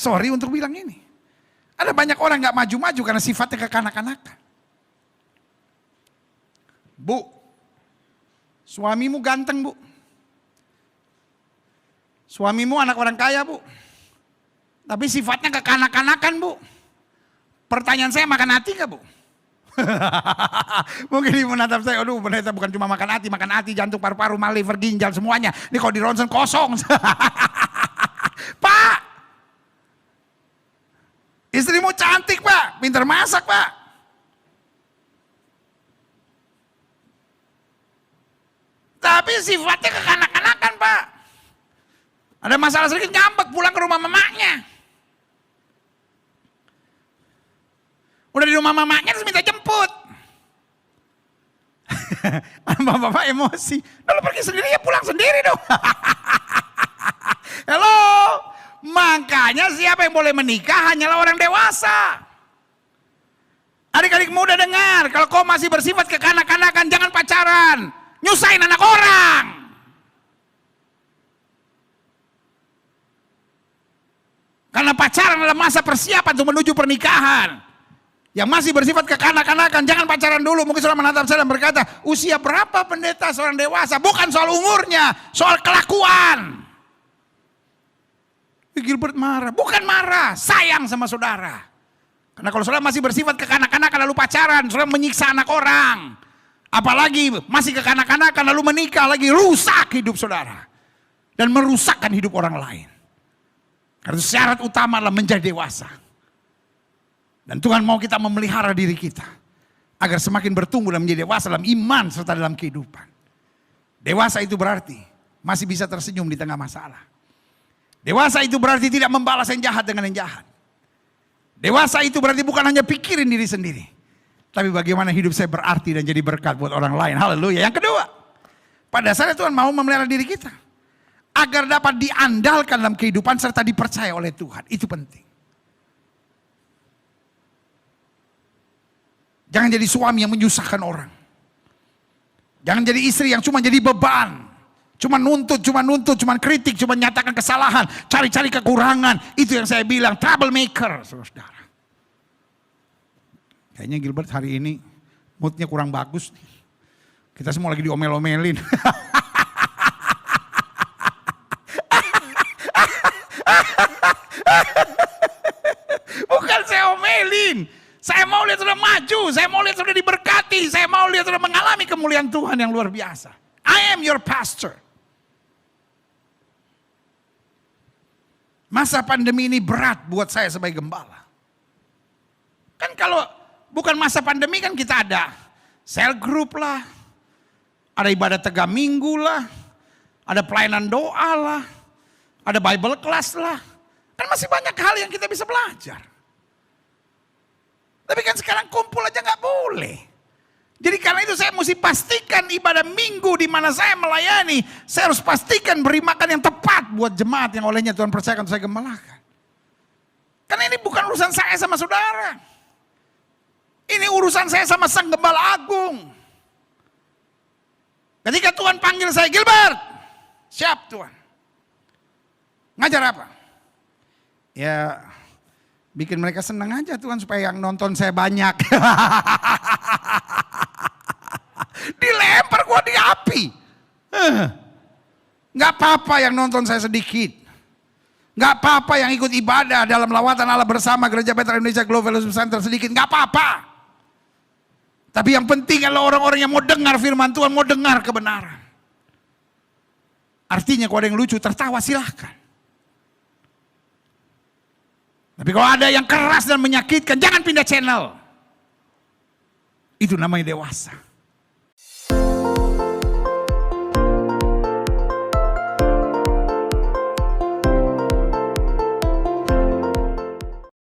Sorry untuk bilang ini. Ada banyak orang gak maju-maju karena sifatnya kekanak-kanakan. Bu, suamimu ganteng bu. Suamimu anak orang kaya bu. Tapi sifatnya kekanak-kanakan bu. Pertanyaan saya, makan hati gak bu? Mungkin ibu menatap saya, aduh pendeta bukan cuma makan hati, jantung, paru-paru, liver, ginjal semuanya. Ini kalau di ronsen kosong. Pak, istrimu cantik pak, pintar masak pak. Tapi sifatnya kekanak-kanakan pak. Ada masalah sedikit ngambek pulang ke rumah mamanya. Udah di rumah mamanya terus minta jemput. Bapak emosi. Lalu pergi sendiri ya pulang sendiri dong. Halo. Makanya siapa yang boleh menikah hanyalah orang dewasa. Adik-adik muda dengar. Kalau kau masih bersifat kekanak-kanakan jangan pacaran. Nyusahin anak orang. Karena pacaran adalah masa persiapan untuk menuju pernikahan. Yang masih bersifat kekanak-kanakan, jangan pacaran dulu. Mungkin saudara menatap saya dan berkata, usia berapa pendeta seorang dewasa? Bukan soal umurnya, soal kelakuan. Gilbert marah, bukan marah, sayang sama saudara. Karena kalau saudara masih bersifat kekanak-kanakan lalu pacaran, saudara menyiksa anak orang. Apalagi masih kekanak-kanakan lalu menikah lagi, rusak hidup saudara. Dan merusakkan hidup orang lain. Karena syarat utama adalah menjadi dewasa. Dan Tuhan mau kita memelihara diri kita. Agar semakin bertumbuh dan menjadi dewasa dalam iman serta dalam kehidupan. Dewasa itu berarti masih bisa tersenyum di tengah masalah. Dewasa itu berarti tidak membalas yang jahat dengan yang jahat. Dewasa itu berarti bukan hanya pikirin diri sendiri. Tapi bagaimana hidup saya berarti dan jadi berkat buat orang lain. Haleluya. Yang kedua, pada dasarnya Tuhan mau memelihara diri kita. Agar dapat diandalkan dalam kehidupan serta dipercaya oleh Tuhan. Itu penting. Jangan jadi suami yang menyusahkan orang. Jangan jadi istri yang cuma jadi beban. Cuma nuntut, cuma kritik, cuma nyatakan kesalahan. Cari-cari kekurangan. Itu yang saya bilang, troublemaker. Saudara. Kayaknya Gilbert hari ini moodnya kurang bagus. Kita semua lagi diomel-omelin. Bukan saya omelin. Saya mau lihat saudara maju, saya mau lihat saudara diberkati, saya mau lihat saudara mengalami kemuliaan Tuhan yang luar biasa. I am your pastor. Masa pandemi ini berat buat saya sebagai gembala. Kan kalau bukan masa pandemi kan kita ada cell group lah, ada ibadah 3 minggu lah, ada pelayanan doa lah, ada Bible class lah. Kan masih banyak hal yang kita bisa belajar. Tapi kan sekarang kumpul aja nggak boleh. Jadi karena itu saya mesti pastikan ibadah minggu di mana saya melayani, saya harus pastikan beri makan yang tepat buat jemaat yang olehnya Tuhan percayakan untuk saya gembalakan. Karena ini bukan urusan saya sama saudara. Ini urusan saya sama Sang Gembala Agung. Ketika Tuhan panggil saya, Gilbert, siap Tuhan. Ngajar apa? Ya bikin mereka senang aja Tuhan supaya yang nonton saya banyak. Dilempar gua di api. Gak apa-apa yang nonton saya sedikit. Gak apa-apa yang ikut ibadah dalam lawatan Allah bersama Gereja Petra Indonesia Global Fellowship Center sedikit. Gak apa-apa. Tapi yang penting adalah orang-orang yang mau dengar firman Tuhan, mau dengar kebenaran. Artinya kalau ada yang lucu tertawa silahkan. Tapi kalau ada yang keras dan menyakitkan, jangan pindah channel. Itu namanya dewasa.